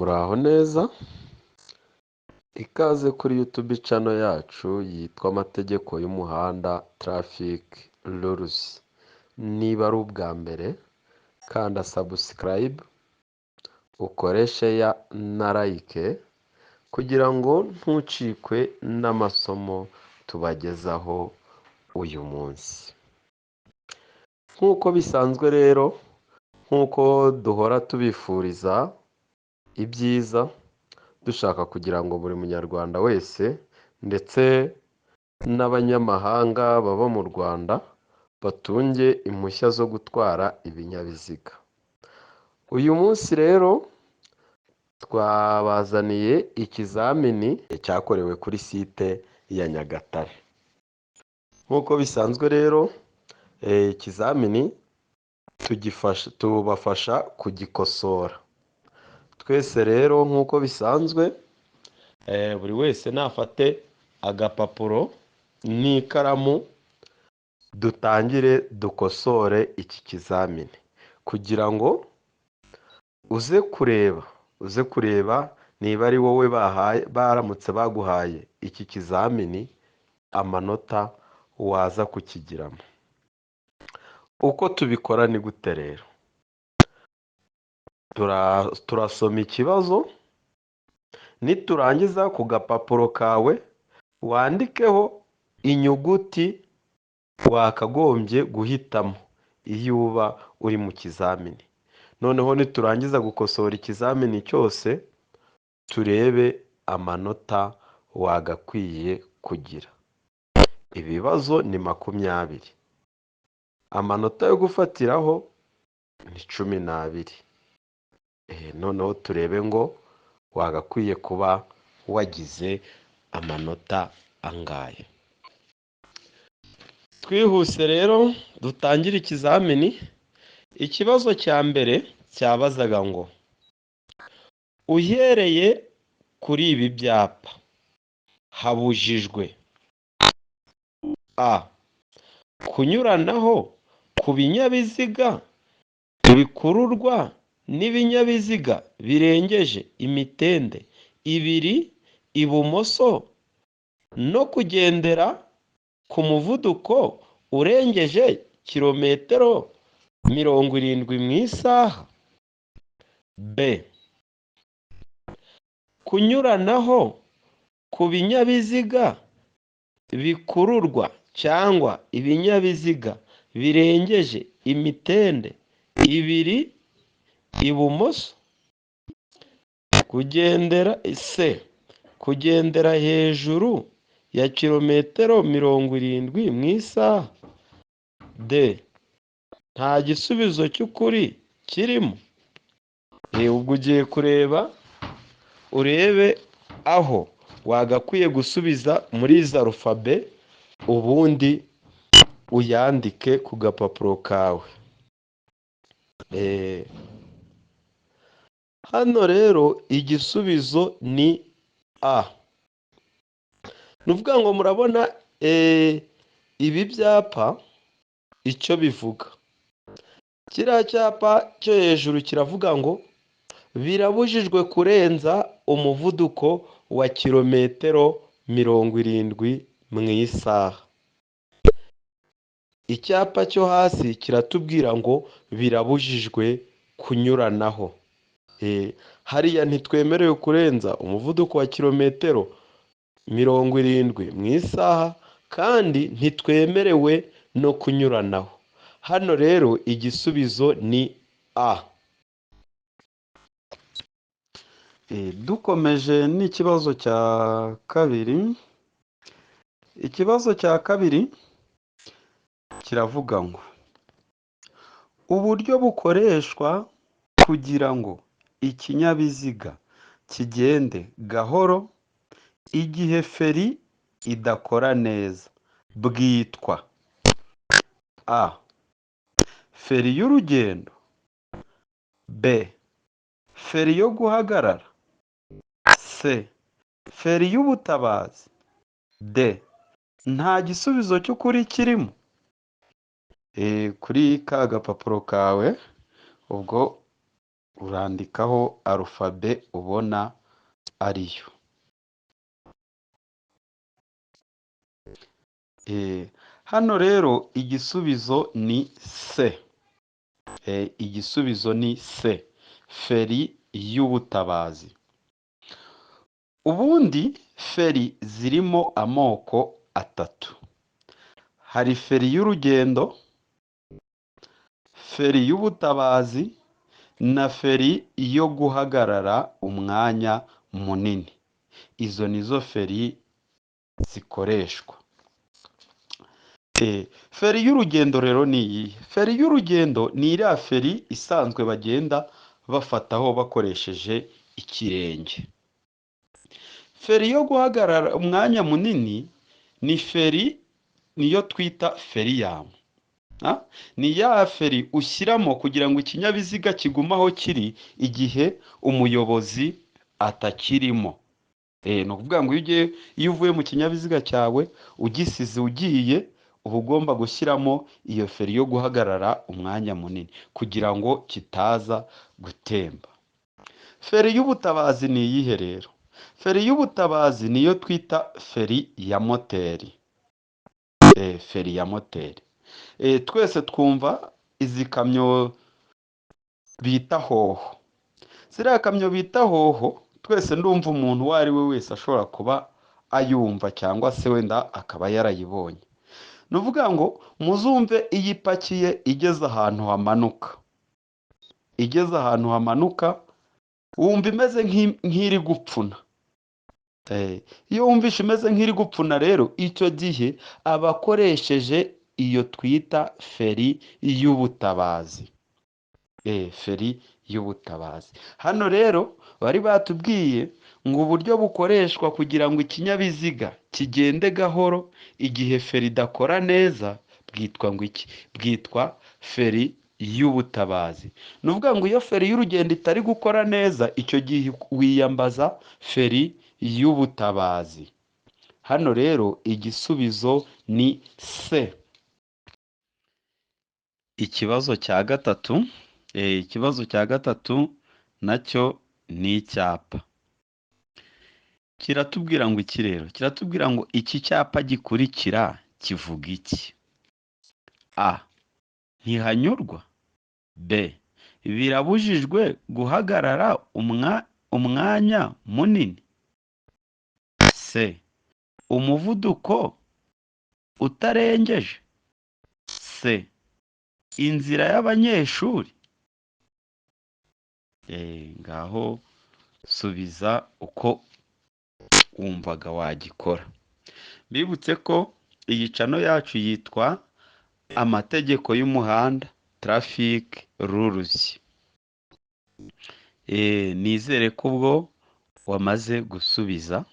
Muraho neza, ikaze kuri YouTube channel yacu yitwa Amategeko y'Umuhanda Traffic Rules. Niba ari ubwa mbere, kanda subscribe, ukore share na like kugira ngo ntucikwe n'amasomo tubagezaho uyu munsi. Nk'uko bisanzwe rero, nk'uko duhora tubifuriza ibyiza, dushaka kugira ngo buri munyarwanda wese ndetse n'abanyamahanga baba mu Rwanda batunge impushya zo gutwara ibinyabiziga. Uyu munsi rero twabazaniye ikizamini cyakorewe kuri site ya Nyagatare. Nk'uko bisanzwe rero, ikizamini tubafasha kugikosora. Twese rero nk'uko bisanzwe, buri wese nafate agapapuro n'ikaramu dutangire dukosore iki kizamini kugira ngo uze kureba niba ari wowe baramutse baguhaye iki kizamini amanota waza kukigiramo. Uko tubikora ni gute rero? Turasoma ikibazo, niturangiza ku gapapuro kawe wandikeho inyuguti wakagombye guhitamo iyo uba uri mu kizamini. Noneho niturangiza gukosora ikizamini cyose, turebe amanota wagakwiye kugira. Ibibazo ni 20. Amanota yo gufatiraho ni 12. Noneho turebe ngo wagakwiye kuba wagize amanota angahe. Twihuse rero dutangire ikizamini. Ikibazo cya mbere cyabazaga ngo uhereye kuri ibi byapa habujijwe: a. kunyuranaho ku binyabiziga bikururwa n'ibinyabiziga birengeje imitende 2 ibumoso no kugendera ku muvuduko urengeje kilometero 70 mu isaha. b. kunyuranaho ku binyabiziga bikururwa cyangwa ibinyabiziga birengeje imitende 2 ibumoso. Kugendera hejuru ya kilometero 70 mu isaha. d. nta gisubizo cy'ukuri kirimo. Ubwo ugiye kureba urebe aho wagakwiye gusubiza muri izi arufabe, ubundi uyandike ku gapapuro kawe. Hano rero igisubizo ni a. Nuvuga ngo murabona ibi byapa icyo bivuga. Kiriya cyapa cyo hejuru kiravuga ngo birabujijwe kurenza umuvuduko wa kilometero 70 mu isaha. Icyapa cyo hasi kiratubwira ngo birabujijwe kunyuranaho. Hariya ntitwemerewe kurenza umuvuduko wa kilometero 70 mu isaha, kandi ntitwemerewe no kunyuranaho. Hano rero igisubizo ni a. Dukomeje n'ikibazo cya kabiri. Ikibazo cya kabiri kiravuga ngo uburyo bukoreshwa kugira ngo ikinyabiziga kigende gahoro igihe feri idakora neza bwitwa: a. feri y'urugendo. b. feri yo guhagarara. c. feri y'ubutabazi. d. nta gisubizo cy'ukuri kirimo. Kuri ka gapapuro kawe ubwo urandikaho alufabe ubona ariyo. Hano rero igisubizo ni C. Igisubizo ni C, feri y'ubutabazi. Ubundi feri zirimo amoko atatu. Hari feri y'urugendo, feri y'ubutabazi na feri yo guhagarara umwanya munini. Izo nizo feri zikoreshwa. Feri y'urugendo rero ni iyihe? Feri y'urugendo ni iriya feri isanzwe bagenda bafataho bakoresheje ikirenge. Feri yo guhagarara umwanya munini ni feri niyo twita feriyamu. Ni ya feri ushyiramo kugira ngo ikinyabiziga kigume aho kiri igihe umuyobozi atakirimo. Ni ukuvuga ngo iyo uvuye mu kinyabiziga cyawe ugisize ugiye, uba ugomba gushyiramo iyo feri yo guhagarara umwanya munini kugira ngo kitaza gutemba. Feri y'ubutabazi ni iyihe rero? Feri y'ubutabazi niyo twita feri ya moteri. Feri ya moteri. Twese twumva izi kamyo bita hoho. Ziriya kamyo bita hoho, twese ndumva umuntu uwo ari we wese ashobora kuba ayumva cyangwa se wenda akaba yarayibonye. Ni ukuvuga ngo muzumve iyo ipakiye igeze ahantu hamanuka. Igeze ahantu hamanuka, wumva imeze nk'iri gupfuna. Iyo wumvishe imeze nk'iri gupfuna rero, icyo gihe aba akoresheje iyo twita feri y'ubutabazi. Feri y'ubutabazi. Hano rero bari batubwiye ngo uburyo bukoreshwa kugira ngo ikinyabiziga kigende gahoro igihe feri idakora neza bwitwa ngo iki? Bwitwa feri y'ubutabazi. Ni ukuvuga ngo iyo feri y'urugendo itari gukora neza, icyo gihe wiyambaza feri y'ubutabazi. Hano rero igisubizo ni C. Ikibazo cya gatatu. Ikibazo cya gatatu nacyo ni icyapa. Kiratubwira ngo iki rero? Kiratubwira ngo iki cyapa gikurikira kivuga iki? A. Ntihanyurwa. B. Birabujijwe guhagarara umwanya munini. C. Umuvuduko utarengeje. C. Inzira y'abanyeshuri. Ngaho subiza uko wumvaga wagikora. Bibutse ko iyi cano yacu yitwa amategeko y'umuhanda, traffic rules. Nizere ko ubwo wamaze gusubiza.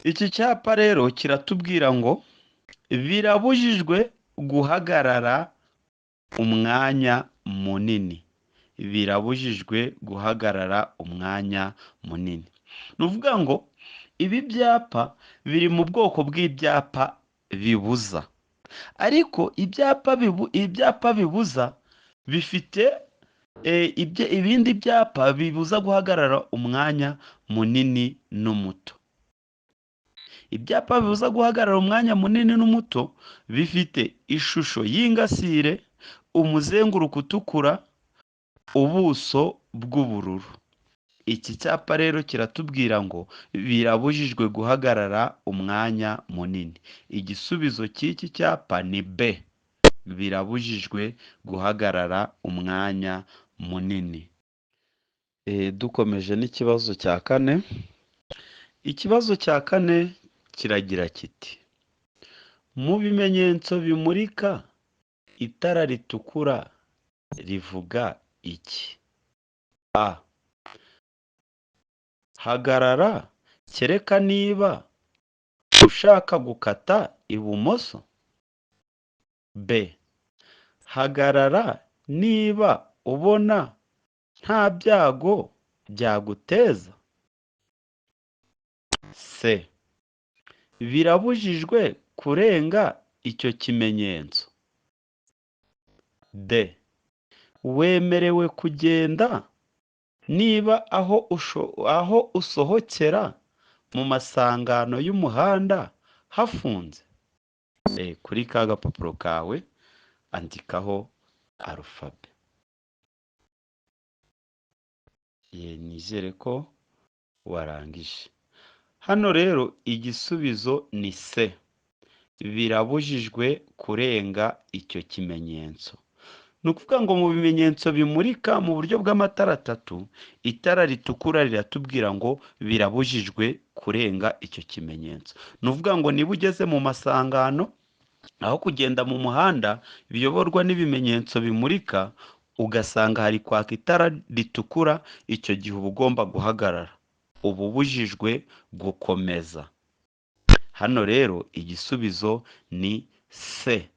Iki cyapa rero kiratubwira ngo birabujijwe guhagarara umwanya munini. Birabujijwe guhagarara umwanya munini. Ni ukuvuga ngo ibi byapa biri mu bwoko bw'ibyapa bibuza. Ariko ibyapa bibuza bifite ibindi byapa bibuza guhagarara umwanya munini n'umuto. Ibyapa bibuza guhagarara umwanya munini n'umuto bifite ishusho y'ingasire, umuzenguruko utukura, ubuso bw'ubururu. Iki cyapa rero kiratubwira ngo birabujijwe guhagarara umwanya munini. Igisubizo cy'iki cyapa ni B. Birabujijwe guhagarara umwanya munini. Dukomeje n'ikibazo cya kane. Ikibazo cya kane kiragira kiti: mu bimenyetso bimurika itara ritukura rivuga iki? A. Hagarara kereka niba ushaka gukata ibumoso. B. Hagarara niba ubona nta byago byaguteza. C. Birabujijwe kurenga icyo kimenyetso. D. wemerewe kugenda niba aho usohokera mu masangano y'umuhanda hafunze. Kuri ka gapapuro kawe andikaho arufabe. Nizere ko warangije. Hano rero igisubizo ni C. Birabujijwe kurenga icyo kimenyetso. Ni ukuvuga ngo mu bimenyetso bimurika mu buryo bw'amatara atatu, itara ritukura riratubwira ngo birabujijwe kurenga icyo kimenyetso. Ni ukuvuga ngo niba ugeze mu masangano, aho kugenda mu muhanda biyoborwa n'ibimenyetso bimurika, ugasanga hari kwaka itara ritukura, icyo gihe uba ugomba guhagarara. Uba ubujijwe gukomeza. Hano rero igisubizo ni C.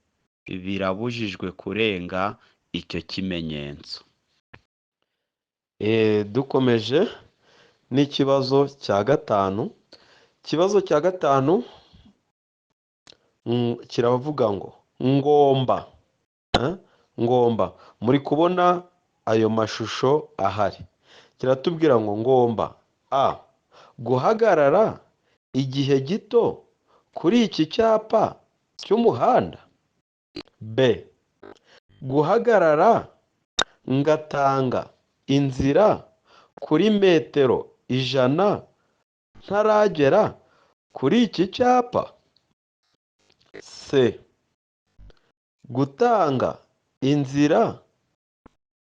Birabujijwe kurenga icyo kimenyetso. Dukomeje n'ikibazo cya gatanu. Ikibazo cya gatanu kiravuga ngo ngomba. Ngomba. Muri kubona ayo mashusho ahari. Kiratubwira ngo ngomba A. Guhagarara igihe gito kuri iki cyapa cy'umuhanda. B. Guhagarara ngatanga inzira kuri metero 100 ntaragera kuri iki cyapa. C. Gutanga inzira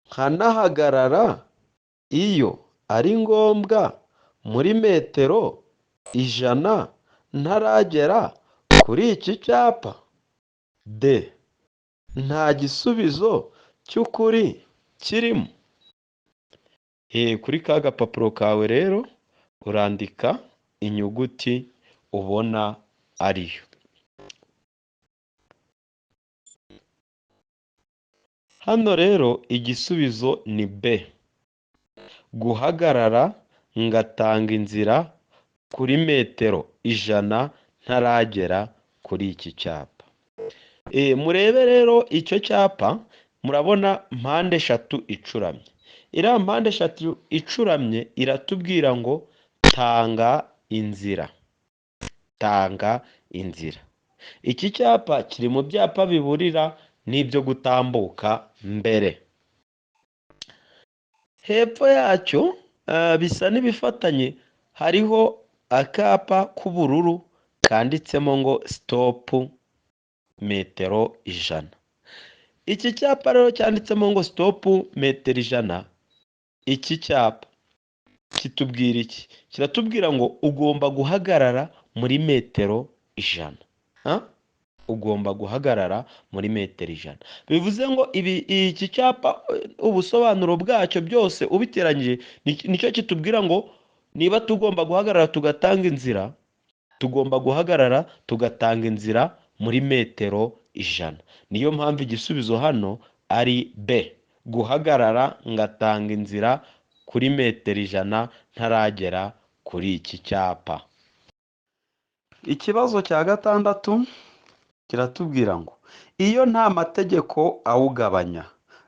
nkanahagarara iyo ari ngombwa muri metero 100 ntaragera kuri iki cyapa. D. Nta gisubizo cy'ukuri kirimo. Kuri ka gapapuro kawe rero urandika inyuguti ubona ariyo. Hano rero igisubizo ni B. Guhagarara ngatanga inzira kuri metero 100 ntaragera kuri iki cyapa. Murebe rero icyo cyapa, murabona mpande eshatu icuramye. Iriya mpande eshatu icuramye iratubwira ngo tanga inzira. Tanga inzira. Iki cyapa kiri mu byapa biburira n'ibyo gutambuka mbere. Hepfo yacyo bisa n'ibifatanye, hariho akapa k'ubururu kanditsemo ngo stop metero 100. Iki cyapa rero cyanditsemo ngo stop metero 100, iki cyapa kitubwira iki? Kiratubwira ngo ugomba guhagarara muri metero 100. Ugomba guhagarara muri metero 100. Bivuze ngo iki cyapa ubusobanuro bwacyo byose ubiteranyije nicyo kitubwira ngo niba tugomba guhagarara tugatanga inzira, tugomba guhagarara tugatanga inzira muri metero 100. Niyo mpamvu igisubizo hano ari B. Guhagarara ngatanga inzira kuri metero 100 ntaragera kuri iki cyapa. Ikibazo cya gatandatu kiratubwira ngo iyo nta mategeko awugabanya,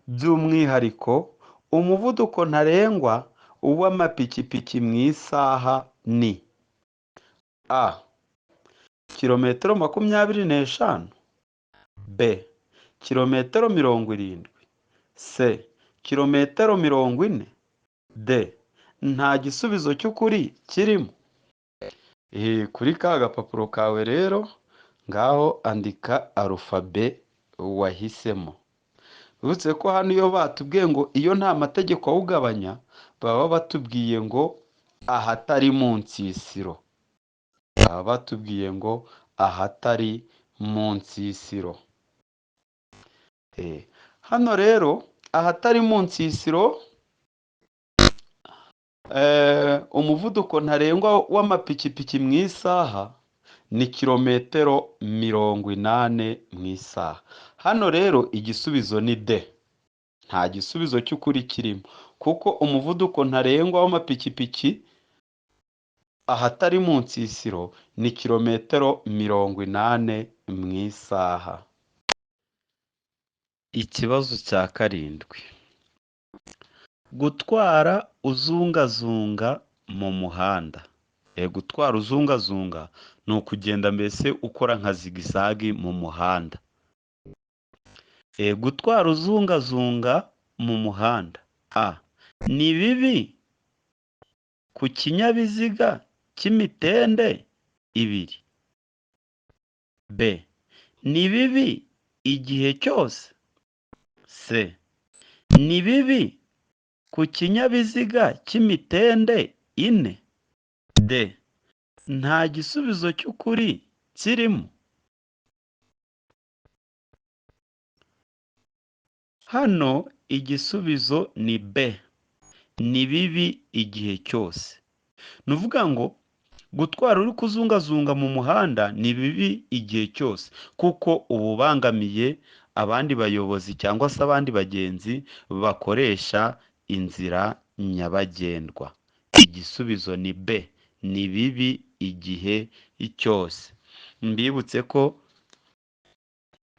by'umwihariko umuvuduko ntarengwa w'amapikipiki mu isaha ni A. Kilometero 25. B. Kilometero 70. C. Kilometero 40. D. Nta gisubizo cy'ukuri kirimo. Kuri ka gapapuro kawe rero ngaho andika arufabe wahisemo. Uretse ko hano iyo batubwiye ngo iyo nta mategeko awugabanya, baba batubwiye ngo ahatari mu nsisiro. Baba batubwiye ngo ahatari mu nsisiro. Hano rero ahatari mu nsisiro, umuvuduko ntarengwa w'amapikipiki mu isaha ni kilometero 80 mu isaha. Hano rero igisubizo ni D. Nta gisubizo cy'ukuri kirimo, kuko umuvuduko ntarengwa w'amapikipiki ahatari mu nsisiro ni kilometero 80 mu isaha. Ikibazo cya karindwi. gutwara uzungazunga mu muhanda. Gutwara uzungazunga ni ukugenda mbese ukora nka zigizagi mu muhanda. Gutwara uzungazunga mu muhanda. A. Ni bibi ku kinyabiziga cy'imitende ibiri. B. Ni bibi igihe cyose. C. Ni bibi ku kinyabiziga cy'imitende ine. D. Nta gisubizo cy'ukuri kirimo. Hano igisubizo ni B. Ni bibi igihe cyose. Ni ukuvuga ngo gutwara uri kuzungazunga mu muhanda ni bibi igihe cyose, kuko uba ubangamiye abandi bayobozi cyangwa se abandi bagenzi bakoresha inzira nyabagendwa. Igisubizo ni B. Ni bibi igihe cyose. Mbibutse ko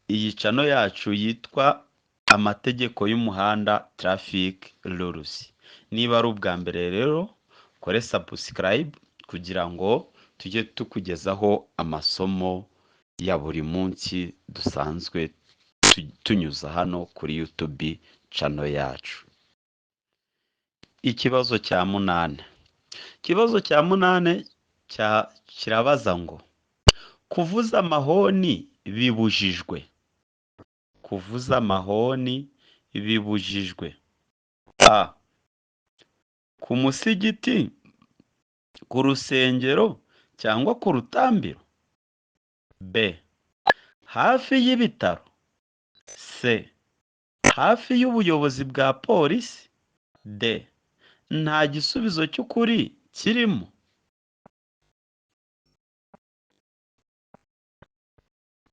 iyi cano yacu yitwa amategeko y'umuhanda traffic rules. Niba ari ubwa mbere rero kore subscribe kugira ngo tujye tukugezaho amasomo ya buri munsi dusanzwe tunyuza hano kuri YouTube channel yacu. Ikibazo cya munane. Ikibazo cya munane kirabaza ngo kuvuza amahoni bibujijwe. Kuvuza amahoni bibujijwe. A. Ku musigiti, ku rusengero cyangwa ku rutambiro. B. Hafi y'ibitaro. C. Hafi y'ubuyobozi bwa polisi. D. Nta gisubizo cy'ukuri kirimo.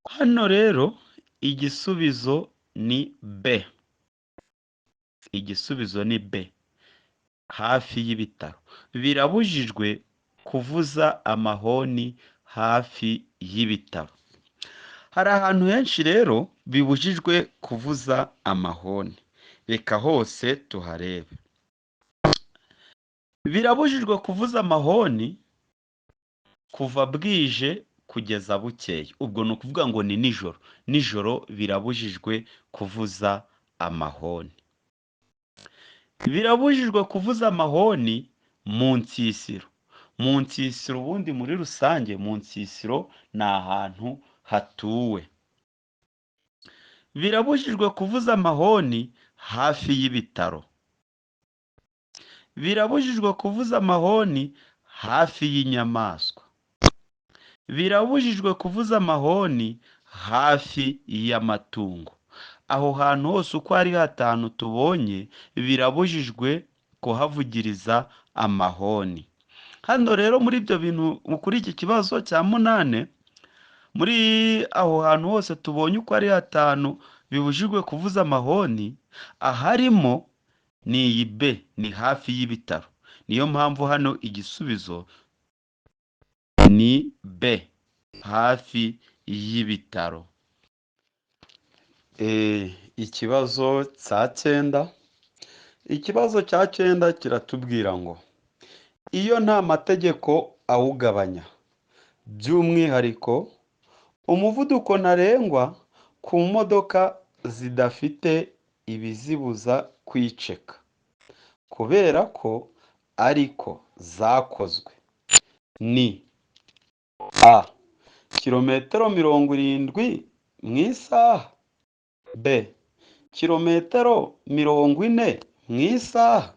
Hano rero igisubizo ni B. Igisubizo ni B. Hafi y'ibitaro. Birabujijwe kuvuza amahoni hafi y'ibitaro. Hari ahantu henshi rero bibujijwe kuvuza amahoni. Reka hose tuharebe. Birabujijwe kuvuza amahoni kuva bwije kugeza bukeye. Ubwo ni ukuvuga ngo ni nijoro. Nijoro birabujijwe kuvuza amahoni. Birabujijwe kuvuza amahoni mu nsisiro. Mu nsisiro ubundi muri rusange, mu nsisiro ni ahantu hatuwe. Birabujijwe kuvuza amahoni hafi y'ibitaro. Birabujijwe kuvuza amahoni hafi y'inyamaswa. Birabujijwe kuvuza amahoni hafi y'amatungo. Aho hantu hose uko ari hatanu tubonye birabujijwe kuhavugiriza amahoni. Hano rero muri ibyo bintu kuri iki kibazo cya munane, muri aho hantu hose tubonye uko ari hatanu bibujijwe kuvuza amahoni, aharimo ni iyi B, ni hafi y'ibitaro. Niyo mpamvu hano igisubizo ni B, hafi y'ibitaro. Ikibazo cya 9. Ikibazo cya 9 kiratubwira ngo iyo nta mategeko awugabanya, by'umwihariko umuvuduko ntarengwa ku modoka zidafite ibizibuza kwiceka, kubera ko ariko zakozwe, ni A. Kilometero 70 mu isaha. B. Kilometero 40 mu isaha.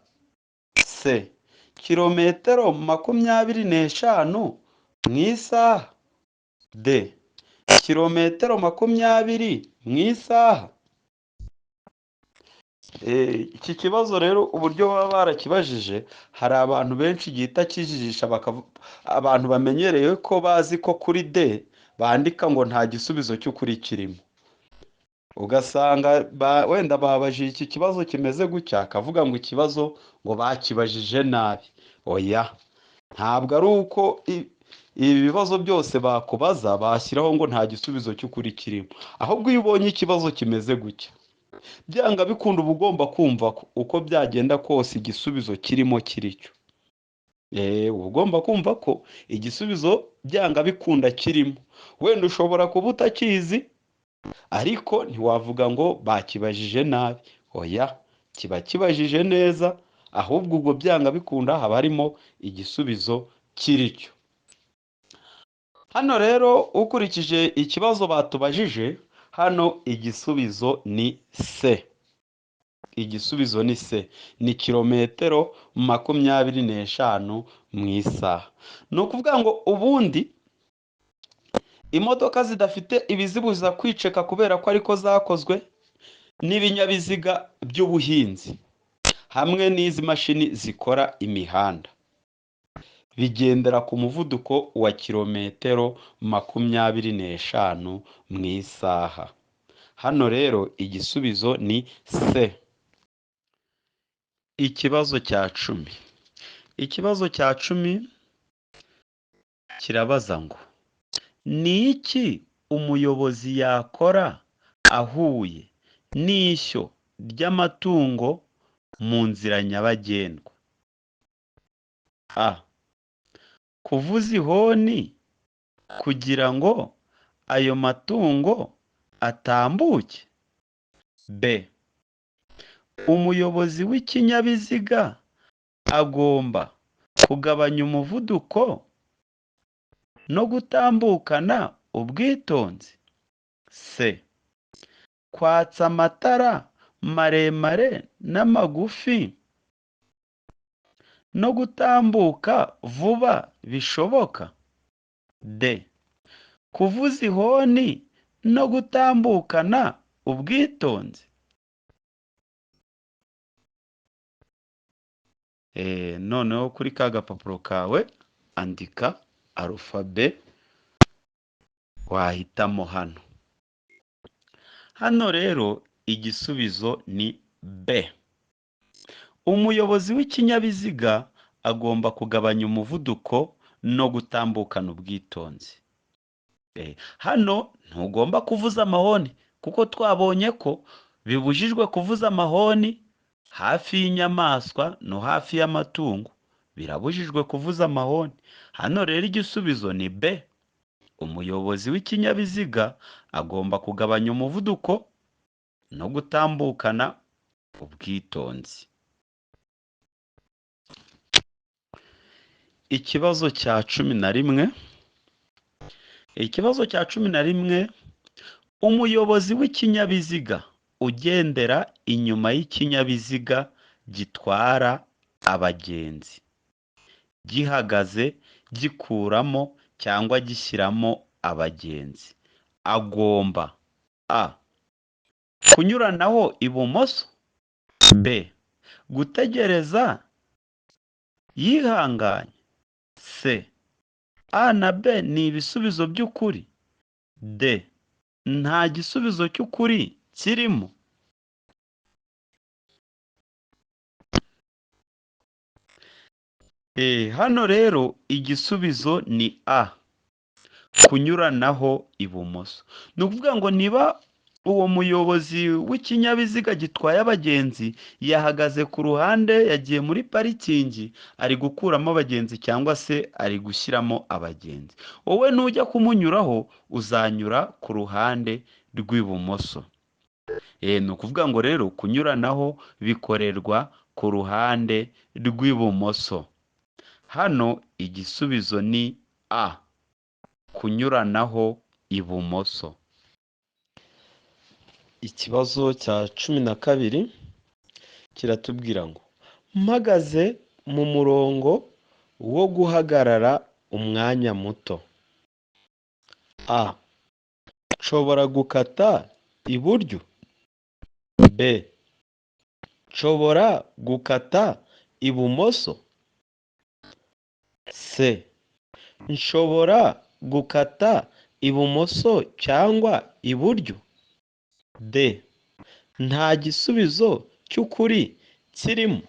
C. Kilometero 25 mu isaha. D. Kilometero 20 mu isaha. Iki kibazo rero uburyo baba barakibajije, hari abantu benshi gihita kijijisha, abantu bamenyereye ko bazi ko kuri D bandika ngo nta gisubizo cy'ukuri kirimo. Ugasanga wenda babajije iki kibazo kimeze gutya, akavuga ngo ikibazo ngo bakibajije nabi. Oya, ntabwo ari uko ibi bibazo byose bakubaza bashyiraho ngo nta gisubizo cy'ukuri kirimo. Ahubwo iyo ubonye ikibazo kimeze gutya, byanga bikunda uba ugomba kumva ko uko byagenda kose igisubizo kirimo kiricyo. Uba ugomba kumva ko igisubizo byanga bikunda kirimo. Wenda ushobora kuba utakizi ariko ntiwavuga ngo bakibajije nabi. Oya, kiba kibajije neza, ahubwo ubwo byanga bikunda haba harimo igisubizo kiricyo. Hano rero ukurikije ikibazo batubajije, hano igisubizo ni C. Igisubizo ni C. Ni kilometero 25 mu isaha. Ni ukuvuga ngo ubundi imodoka zidafite ibizibuza kwiceka kubera ko ariko zakozwe, n'ibinyabiziga by'ubuhinzi hamwe n'izi mashini zikora imihanda bigendera ku muvuduko wa kilometero 25 mu isaha. Hano rero igisubizo ni C. Ikibazo cya 10. Ikibazo cya 10 kirabaza ngo ni iki umuyobozi yakora ahuye n'ishyo ry'amatungo mu nzira nyabagendwa? A. Kuvuza ihoni kugira ngo ayo matungo atambuke. B. Umuyobozi w'ikinyabiziga agomba kugabanya umuvuduko no gutambukana ubwitonzi. C. Kwatsa amatara maremare n'amagufi no gutambuka vuba bishoboka. D. Kuvuza ihoni no gutambukana ubwitonzi. Noneho kuri ka gapapuro kawe andika arufabe wahitamo hano. Hano rero igisubizo ni B. Umuyobozi w'ikinyabiziga agomba kugabanya umuvuduko no gutambukana ubwitonzi. Hano ntugomba kuvuza amahoni kuko twabonye ko bibujijwe kuvuza amahoni hafi y'inyamaswa no hafi y'amatungo. Birabujijwe kuvuza amahoni. Hano rero igisubizo ni B. Umuyobozi w'ikinyabiziga agomba kugabanya umuvuduko no gutambukana ubwitonzi. Ikibazo cya 11. Ikibazo cya 11, umuyobozi w'ikinyabiziga ugendera inyuma y'ikinyabiziga gitwara abagenzi gihagaze gikuramo cyangwa gishyiramo abagenzi agomba A. Kunyuranaho ibumoso. B. Gutegereza yihanganye. C. A na B ni ibisubizo by'ukuri. D. Nta gisubizo cy'ukuri kirimo. Hano rero igisubizo ni A. Kunyuranaho ibumoso. Ni ukuvuga ngo niba uwo muyobozi w'ikinyabiziga gitwaye abagenzi yahagaze ku ruhande, yagiye muri parikingi, ari gukuramo abagenzi cyangwa se ari gushyiramo abagenzi, wowe nujya kumunyuraho uzanyura ku ruhande rw'ibumoso. Ni ukuvuga ngo rero kunyuranaho bikorerwa ku ruhande rw'ibumoso. Hano igisubizo ni A. Kunyuranaho ibumoso. Ikibazo cya 12 kiratubwira ngo mpagaze mu murongo wo guhagarara umwanya muto. A. Nshobora gukata iburyo. B. Nshobora gukata ibumoso. C. Nshobora gukata ibumoso cyangwa iburyo. D. Nta gisubizo cy'ukuri kirimo.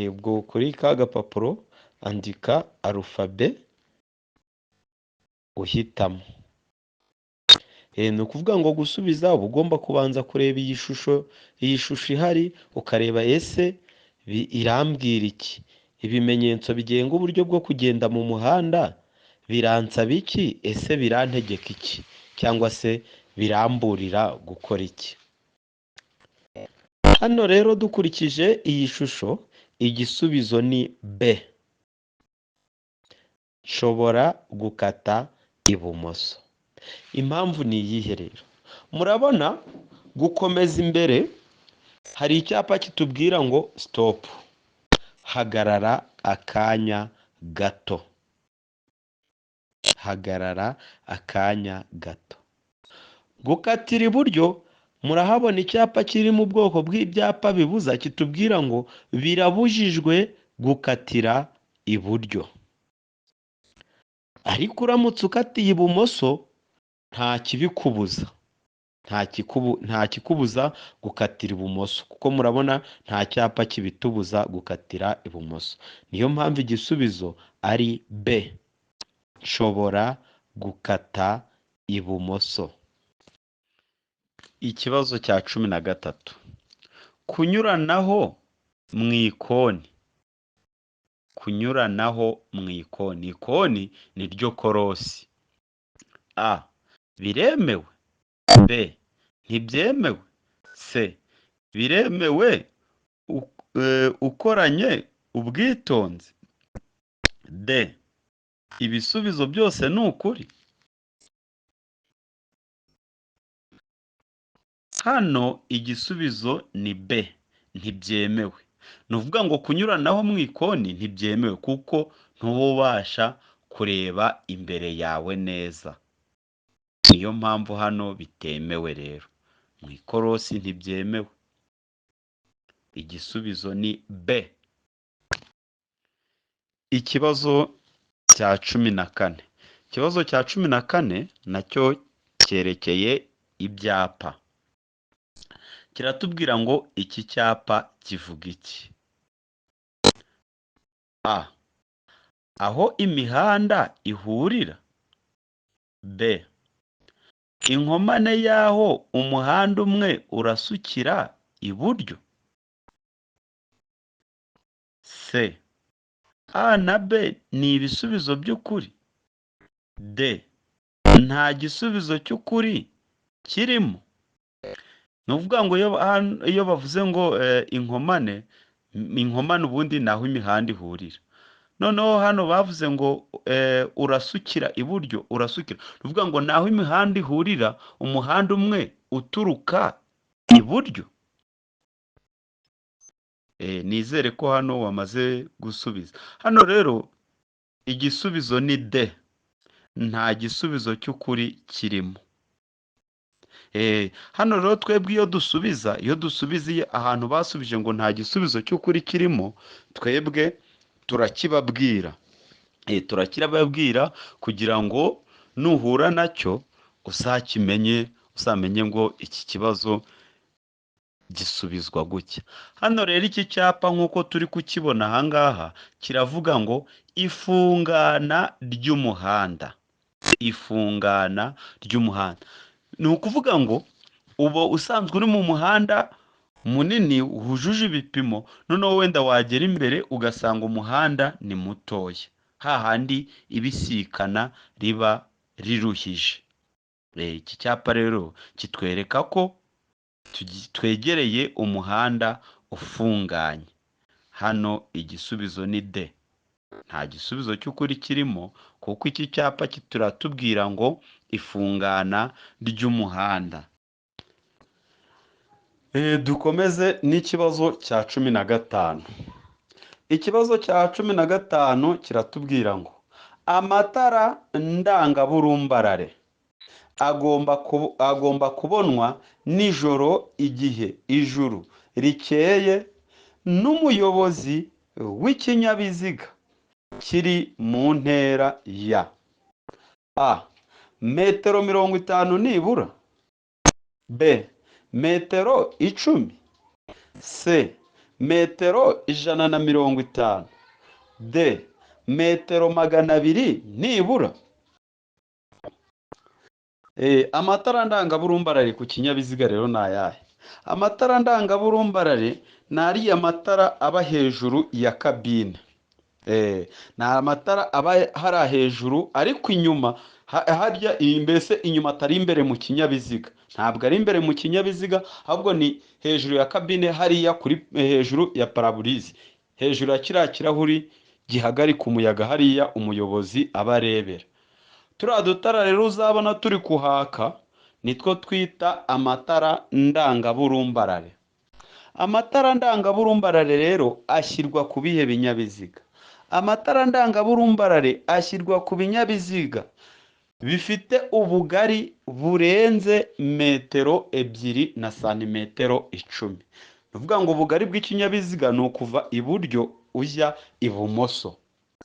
Ubwo kuri ka gapapuro andika arufabe uhitamo. Ni ukuvuga ngo gusubiza uba ugomba kubanza kureba iyi shusho ihari, ukareba ese irambwira iki? Ibimenyetso bigenga uburyo bwo kugenda mu muhanda biransaba iki? Ese birantegeka iki? Cyangwa se biramburira gukora iki? Hano rero dukurikije iyi shusho, igisubizo ni B. Nshobora gukata ibumoso. Impamvu ni iyihe rero? Murabona gukomeza imbere hari icyapa kitubwira ngo stop, hagarara akanya gato. Hagarara akanya gato. Gukatira iburyo, murahabona icyapa kiri mu bwoko bw'ibyapa bibuza, kitubwira ngo birabujijwe gukatira iburyo. Ariko uramutse ukatiye ibumoso nta kibikubuza. Nta kikubuza gukatira ibumoso, kuko murabona nta cyapa kibitubuza gukatira ibumoso. Niyo mpamvu igisubizo ari B. Nshobora gukata ibumoso. Ikibazo cya 13. Kunyuranaho mu ikoni. Kunyuranaho mu ikoni. Ikoni ni ryo korosi. A. Biremewe. B. Ntibyemewe. C. Biremewe ukoranye ubwitonzi. D. Ibisubizo byose ni ukuri. Hano igisubizo ni B. Ntibyemewe. Ni ukuvuga ngo kunyuranaho mu ikoni ntibyemewe kuko ntuba ubasha kureba imbere yawe neza. Niyo mpamvu hano bitemewe rero. Mu ikorosi ntibyemewe. Igisubizo ni B. Ikibazo cya 14. Ikibazo cya 14 nacyo cyerekeye ibyapa. Kiratubwira ngo iki cyapa kivuga iki? A. Aho imihanda ihurira. B. Inkomane y'aho umuhanda umwe urasukira iburyo. C. A na B ni ibisubizo by'ukuri. D. Nta gisubizo cy'ukuri kirimo. Ni ukuvuga ngo iyo bavuze ngo inkomane ubundi ni aho imihanda ihurira. Noneho hano bavuze ngo urasukira iburyo, urasukira. Ni ukuvuga ngo ni aho imihanda ihurira, umuhanda umwe uturuka iburyo. Nizere ko hano wamaze gusubiza. Hano rero igisubizo ni D. Nta gisubizo cy'ukuri kirimo. Hano rero twebwe iyo dusubiza ahantu basubije ngo nta gisubizo cy'ukuri kirimo, twebwe turakibabwira. Turakibabwira kugira ngo nuhura nacyo uzamenye ngo iki kibazo gisubizwa gutya. Hano rero iki cyapa nk'uko turi kukibona ahangaha kiravuga ngo ifungana ry'umuhanda. Ifungana ry'umuhanda. Ni ukuvuga ngo uba usanzwe uri mu muhanda munini wujuje ibipimo, noneho wenda wagera imbere ugasanga umuhanda ni mutoya, hahandi ibisikana riba riruhije. Iki cyapa rero kitwereka ko twegereye umuhanda ufunganye. Hano igisubizo ni D. Nta gisubizo cy'ukuri kirimo kuko iki cyapa kituratubwira ngo ifungana ry'umuhanda. Dukomeze n'ikibazo cya 15. Ikibazo cya 15 kiratubwira ngo amatara ndangaburumbarare agomba kubonwa nijoro igihe ijuru rikeye n'umuyobozi w'ikinyabiziga kiri mu ntera ya A. Metero 50 nibura. B. Metero 10. C. Metero 150. D. Metero 200 nibura. Amatara ndangaburumbarare ku kinyabiziga rero ni ayahe? Amatara ndangaburumbarare ni ariya matara aba hejuru ya kabine. Ni amatara aba hari hejuru ariko inyuma harya mbese inyuma atari imbere mu kinyabiziga, ntabwo ari imbere mu kinyabiziga ahubwo ni hejuru ya kabine hariya kuri hejuru ya paraburize, hejuru ya kiriya kirahuri gihagarika umuyaga hariya umuyobozi aba arebera. Turiya dutara rero uzabona turi kuhaka nitwo twita amatara ndangaburumbarare. Amatara ndangaburumbarare rero ashyirwa ku bihe binyabiziga? Amatara ndangaburumbarare ashyirwa ku binyabiziga bifite ubugari burenze metero 2 na santimetero 10. Ni ukuvuga ngo ubugari bw'ikinyabiziga ni ukuva iburyo ujya ibumoso.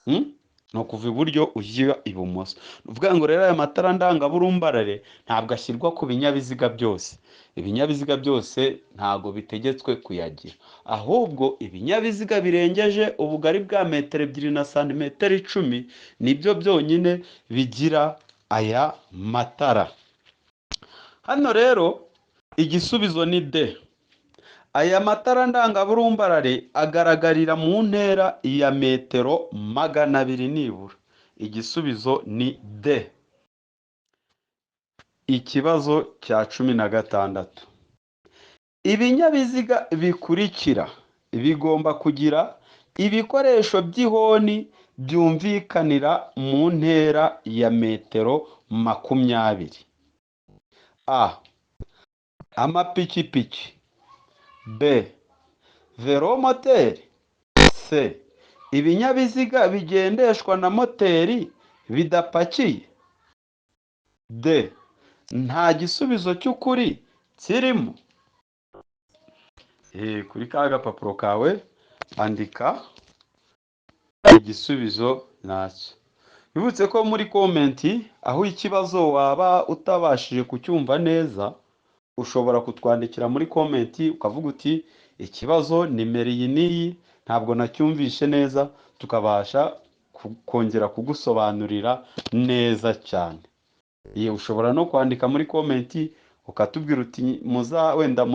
Ni ukuva iburyo ujya ibumoso. Ni ukuvuga ngo rero aya matara ndangaburumbarare ntabwo ashyirwa ku binyabiziga byose. Ibinyabiziga byose ntabwo bitegetswe kuyagira, ahubwo ibinyabiziga birengeje ubugari bwa metero 2 na santimetero 10 nibyo byonyine bigira aya matara. Hano rero igisubizo ni D. Aya matara ndangaburumbarare agaragarira mu ntera ya metero 200 nibura. Igisubizo ni D. Ikibazo cya 16. Ibinyabiziga bikurikira bigomba kugira ibikoresho by'ihoni byumvikanira mu ntera ya metero 20. A. Amapikipiki. B. Velomoteri. C. Ibinyabiziga bigendeshwa na moteri bidapakiye. D. Nta gisubizo cy'ukuri kirimo. Kuri ka gapapuro kawe andika igisubizo nacyo. Bibutse ko muri komenti aho ikibazo waba utabashije kucyumva neza, ushobora kutwandikira muri komenti ukavuga uti ikibazo nimero iyi n'iyi ntabwo nacyumvishe neza, tukabasha kongera kugusobanurira neza cyane. Ushobora no kwandika muri komenti ukatubwira uti wenda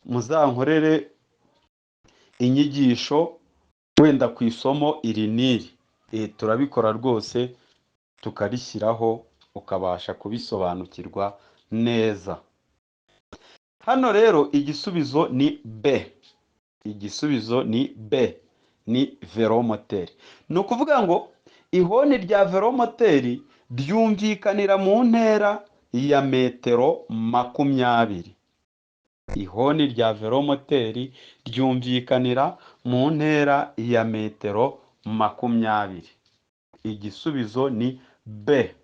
muzankorere inyigisho wenda ku isomo iri n'iri. Turabikora rwose tukarishyiraho ukabasha kubisobanukirwa neza. Hano rero igisubizo ni B. Igisubizo ni B, ni velomoteri. Ni ukuvuga ngo ihoni rya velomoteri ryumvikanira mu ntera ya metero 20. Ihoni rya velomoteri ryumvikanira mu ntera ya metero 20. Igisubizo ni B.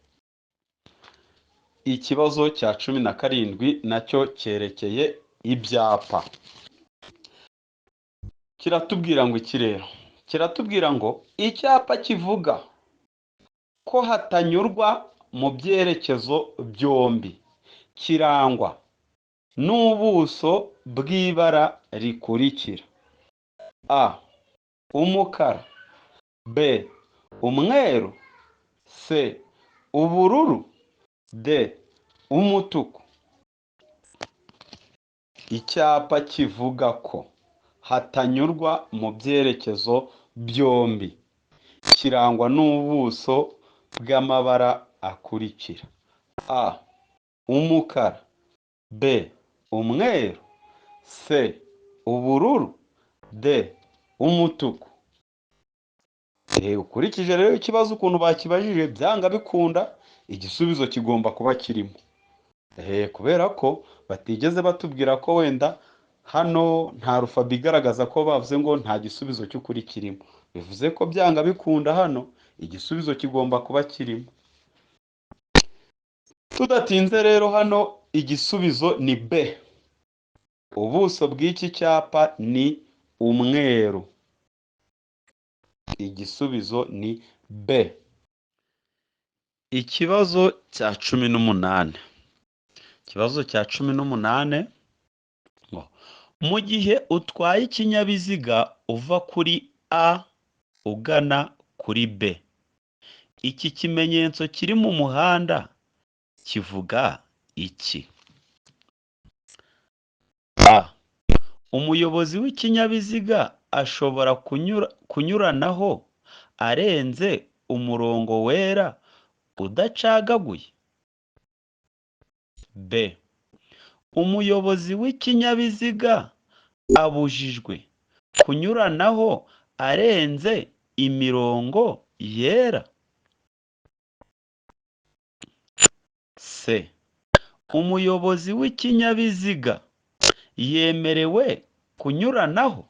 Ikibazo cya 17 nacyo cyerekeye ibyapa. Kiratubwira ngo iki rero? Kiratubwira ngo icyapa kivuga ko hatanyurwa mu byerekezo byombi kirangwa n'ubuso bw'ibara rikurikira: A. Umukara. B. Umweru. C. Ubururu. D. Umutuku. Icyapa kivuga ko hatanyurwa mu byerekezo byombi kirangwa n'ubuso bw'amabara akurikira: A. Umukara. B. Umweru. C. Ubururu. D. Umutuku. Ukurikije rero ikibazo ukuntu bakibajije, byanga bikunda igisubizo kigomba kuba kirimo. Kubera ko batigeze batubwira ko wenda hano nta rufabi igaragaza ko bavuze ngo nta gisubizo cy'ukuri kirimo. Bivuze ko byanga bikunda hano igisubizo kigomba kuba kirimo. Tudatinze rero hano igisubizo ni B. Ubuso bw'iki cyapa ni umweru. Igisubizo ni B. Ikibazo cya 18. Ikibazo cya 18. Mu gihe utwaye ikinyabiziga uva kuri A ugana kuri B, iki kimenyetso kiri mu muhanda kivuga iki? A. Umuyobozi w'ikinyabiziga ashobora kunyuranaho arenze umurongo wera udacagaguye. B. Umuyobozi w'ikinyabiziga abujijwe kunyuranaho arenze imirongo yera. C. Umuyobozi w'ikinyabiziga yemerewe kunyuranaho.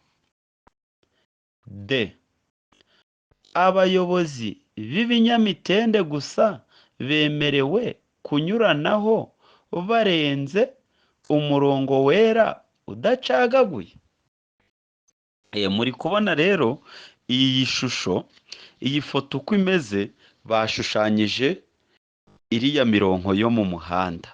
D. Abayobozi b'ibinyamitende gusa bemerewe kunyuranaho barenze umurongo wera udacagaguye. Muri kubona rero iyi shusho, iyi foto uko imeze, bashushanyije iriya mirongo yo mu muhanda.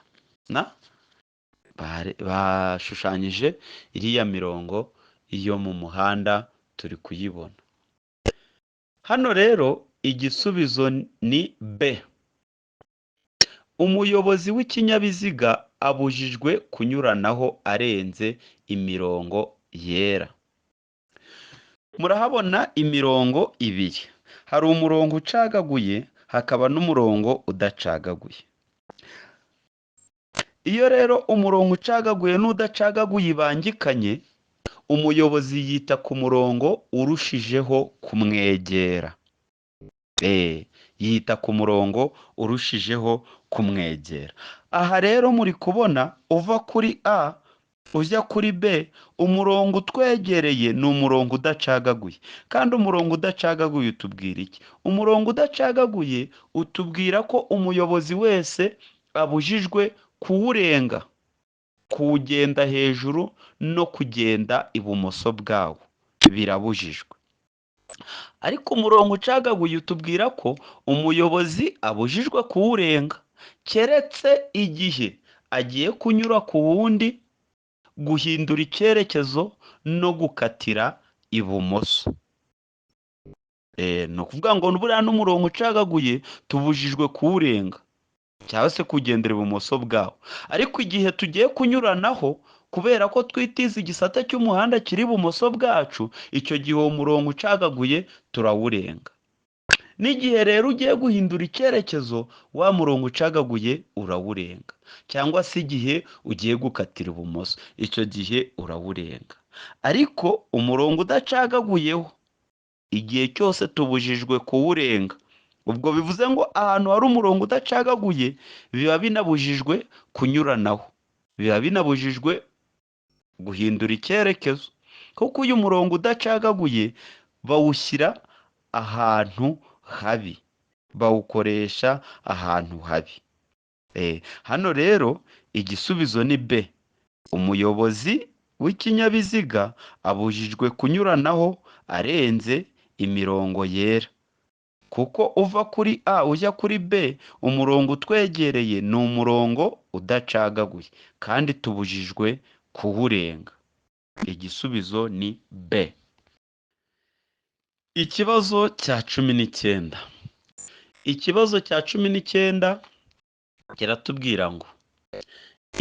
Bashushanyije iriya mirongo yo mu muhanda, turi kuyibona hano. Rero igisubizo ni B. Umuyobozi w'ikinyabiziga abujijwe kunyuranaho arenze imirongo yera. Murahabona imirongo ibiri, hari umurongo ucagaguye, hakaba n'umurongo udacagaguye. Iyo rero umurongo ucagaguye n'udacagaguye bangikanye, umuyobozi yita ku murongo urushijeho kumwegera. Yita ku murongo urushijeho kumwegera. Aha rero muri kubona uva kuri A ujya kuri B, umurongo utwegereye ni umurongo udacagaguye. Kandi umurongo udacagaguye utubwira iki? Umurongo udacagaguye utubwira ko umuyobozi wese abujijwe kuwurenga, kuwugenda hejuru no kugenda ibumoso bwawo, birabujijwe. Ariko umurongo ucagaguye utubwira ko umuyobozi abujijwe kuwurenga, keretse igihe agiye kunyura ku wundi, guhindura icyerekezo no gukatira ibumoso. Ni ukuvuga ngo buriya n'umurongo ucagaguye tubujijwe kuwurenga cyangwa se kugendera ibumoso bwawo. Ariko igihe tugiye kunyuranaho, kubera ko twitiza igisate cy'umuhanda kiri ibumoso bwacu, icyo gihe uwo murongo ucagaguye turawurenga. N'igihe rero ugiye guhindura icyerekezo, wa murongo ucagaguye urawurenga. Cyangwa se igihe ugiye gukatira ibumoso, icyo gihe urawurenga. Ariko umurongo udacagaguyeho, igihe cyose tubujijwe kuwurenga. Ubwo bivuze ngo ahantu hari umurongo udacagaguye biba binabujijwe kunyuranaho, biba binabujijwe guhindura icyerekezo, kuko uyu murongo udacagaguye bawushyira ahantu habi, bawukoresha ahantu habi. Hano rero igisubizo ni B. Umuyobozi w'ikinyabiziga abujijwe kunyuranaho arenze imirongo yera, kuko uva kuri A ujya kuri B, umurongo utwegereye ni umurongo udacagaguye kandi tubujijwe kuwurenga. Igisubizo ni B. Ikibazo cya 19. Ikibazo cya 19 kiratubwira ngo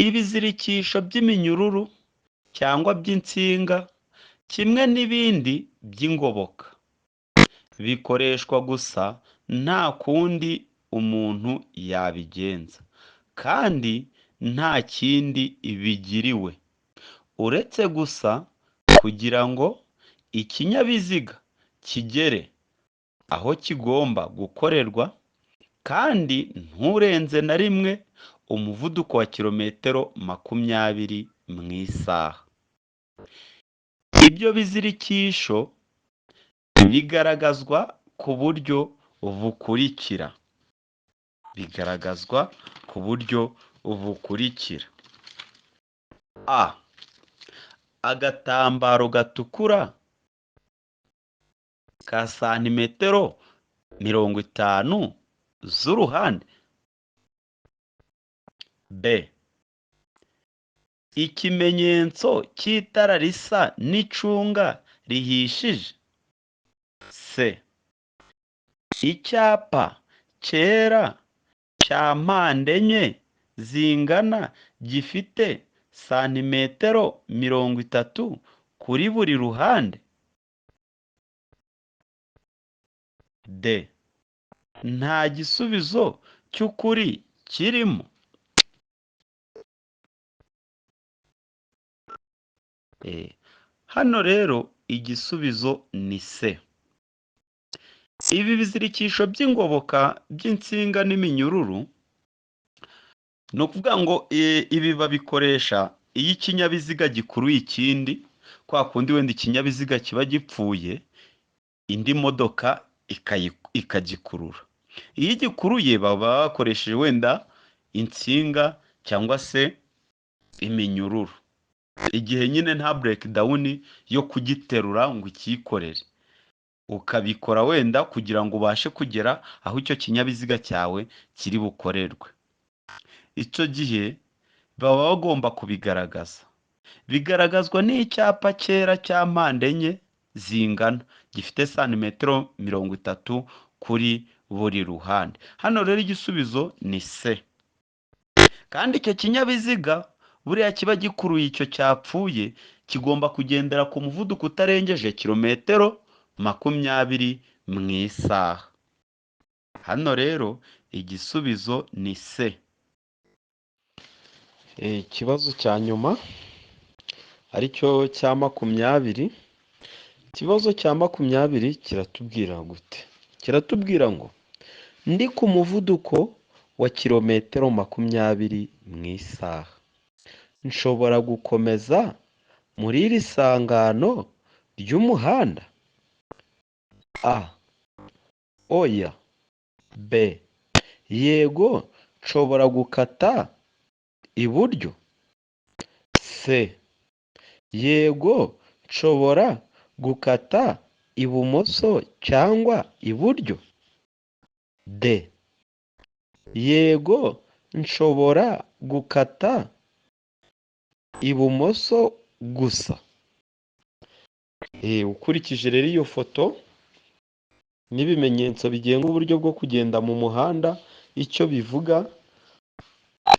ibizirikisho by'iminyururu cyangwa by'insinga kimwe n'ibindi by'ingoboka bikoreshwa gusa nta kundi umuntu yabigenza, kandi nta kindi bigiriwe uretse gusa kugira ngo ikinyabiziga kigere aho kigomba gukorerwa, kandi nturenze na rimwe umuvuduko wa kilometero 20 mu isaha. Ibyo bizirikisho bigaragazwa ku buryo bukurikira. Bigaragazwa ku buryo bukurikira. A. Agatambaro gatukura ka santimetero 50 z'uruhande. B. Ikimenyetso cy'itara risa n'icunga rihishije. C. Icyapa cyera cya mpande enye zingana gifite santimetero 30 kuri buri ruhande? D. Nta gisubizo cy'ukuri kirimo. Hano rero igisubizo ni C. Ibi bizirikisho by'ingoboka by'insinga n'iminyururu ni ukuvuga ngo ibi babikoresha iyo ikinyabiziga gikuruye ikindi, kwa kundi wenda ikinyabiziga kiba gipfuye indi modoka ikagikurura. Iyo igikuruye baba bakoresheje wenda insinga cyangwa se iminyururu, igihe nyine nta breakdown yo kugiterura ngo ikikorere, ukabikora wenda kugira ngo ubashe kugera aho icyo kinyabiziga cyawe kiri bukorerwe. Icyo gihe baba bagomba kubigaragaza. Bigaragazwa n'icyapa cyera cya mpande enye zingana gifite santimetero 30 kuri buri ruhande. Hano rero igisubizo ni C. Kandi icyo kinyabiziga buriya kiba gikuruye icyo cyapfuye kigomba kugendera ku muvuduko utarengeje kilometero 20 mu isaha. Hano rero igisubizo ni C. Ikibazo cya nyuma aricyo cya 20. Ikibazo cya 20 kiratubwira gute? Kiratubwira ngo ndi ku muvuduko wa kilometero 20 mu isaha, nshobora gukomeza muri iri sangano ry'umuhanda? A. Oya. B. Yego, nshobora gukata iburyo. C. Yego, nshobora gukata ibumoso cyangwa iburyo. D. Yego, nshobora gukata ibumoso gusa. Ukurikije rero iyo foto n'ibimenyetso bigenga uburyo bwo kugenda mu muhanda icyo bivuga,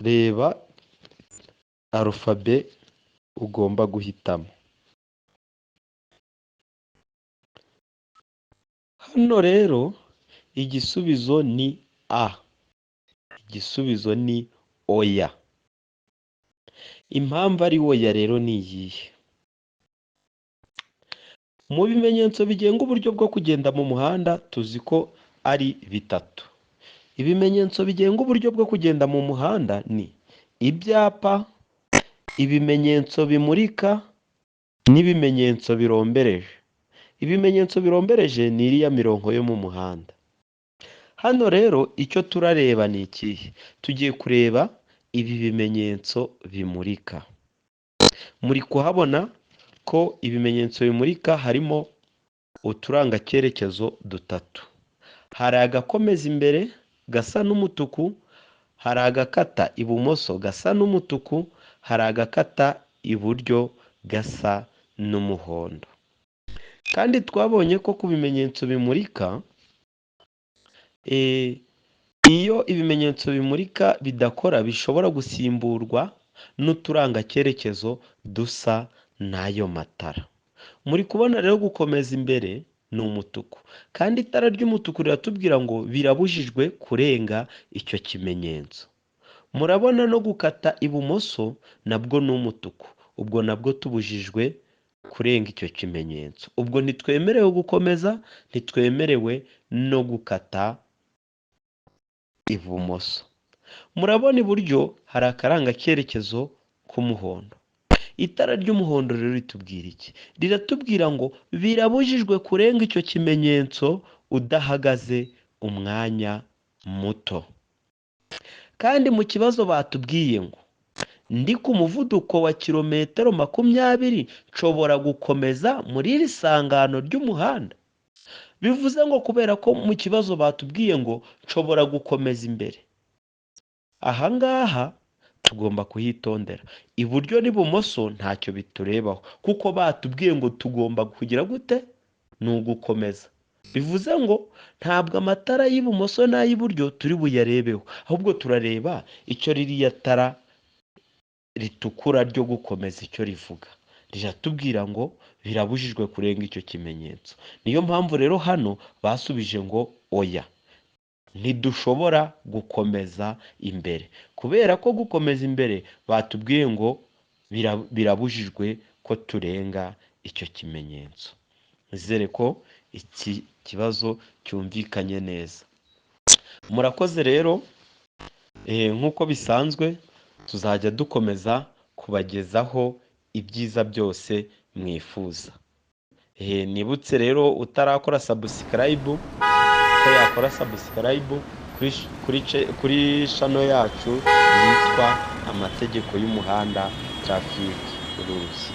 reba arufabe ugomba guhitamo. Hano rero igisubizo ni A. Igisubizo ni oya. Impamvu ari oya rero ni iyihe? Mu bimenyetso bigenga uburyo bwo kugenda mu muhanda tuzi ko ari bitatu. Ibimenyetso bigenga uburyo bwo kugenda mu muhanda ni ibyapa, ibimenyetso bimurika n'ibimenyetso birombereje. Ibimenyetso birombereje ni iriya mirongo yo mu muhanda. Hano rero icyo turareba ni ikihe? Tugiye kureba ibi bimenyetso bimurika. Muri kuhabona ko ibimenyetso bimurika harimo uturanga cyerekezo dutatu. Hari agakomeza imbere gasa n'umutuku, hari agakata ibumoso gasa n'umutuku, hari agakata iburyo gasa n'umuhondo. Kandi twabonye ko ku bimenyetso bimurika, iyo ibimenyetso bimurika bidakora bishobora gusimburwa n'uturanga cyerekezo dusa n'ayo matara. Muri kubona rero gukomeza imbere ni umutuku, kandi itara ry'umutuku riratubwira ngo birabujijwe kurenga icyo kimenyetso. Murabona no gukata ibumoso nabwo ni umutuku, ubwo nabwo tubujijwe kurenga icyo kimenyetso. Ubwo ntitwemerewe gukomeza, ntitwemerewe no gukata ibumoso. Murabona iburyo hari akaranga cyerekezo k'umuhondo. Itara ry'umuhondo rero ritubwira iki? Riratubwira ngo birabujijwe kurenga icyo kimenyetso udahagaze umwanya muto. Kandi mu kibazo batubwiye ngo ndi ku muvuduko wa kilometero 20 nshobora gukomeza muri iri sangano ry'umuhanda. Bivuze ngo kubera ko mu kibazo batubwiye ngo nshobora gukomeza imbere, ahangaha tugomba kuhitondera. Iburyo n'ibumoso ntacyo biturebaho kuko batubwiye ngo tugomba kugira gute? Ni ugukomeza. bivuze ngo ntabwo amatara y'ibumoso n'ay'iburyo turi buyarebeho, ahubwo turareba icyo ririya tara ritukura ryo gukomeza icyo rivuga, riratubwira ngo birabujijwe kurenga icyo kimenyetso. Niyo mpamvu rero hano basubije ngo oya, ntidushobora gukomeza imbere, kubera ko gukomeza imbere batubwiye ngo birabujijwe ko turenga icyo kimenyetso. Nizere ko iki kibazo cyumvikanye neza. Murakoze rero, nk'uko bisanzwe tuzajya dukomeza kubagezaho ibyiza byose mwifuza. Nibutse rero utarakora subscribe ko yakora subscribe kuri channel yacu yitwa Amategeko y'Umuhanda Traffic Rules.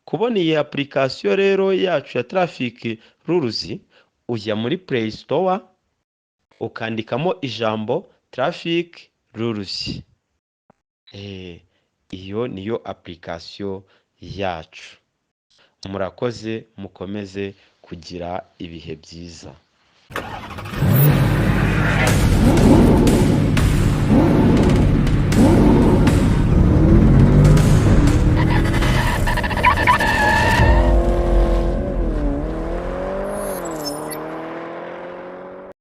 Kubona iyi application rero yacu ya Traffic Rules, ujya muri Play Store ukandikamo ijambo Traffic Rules. Iyo niyo application yacu. Murakoze, mukomeze kugira ibihe byiza.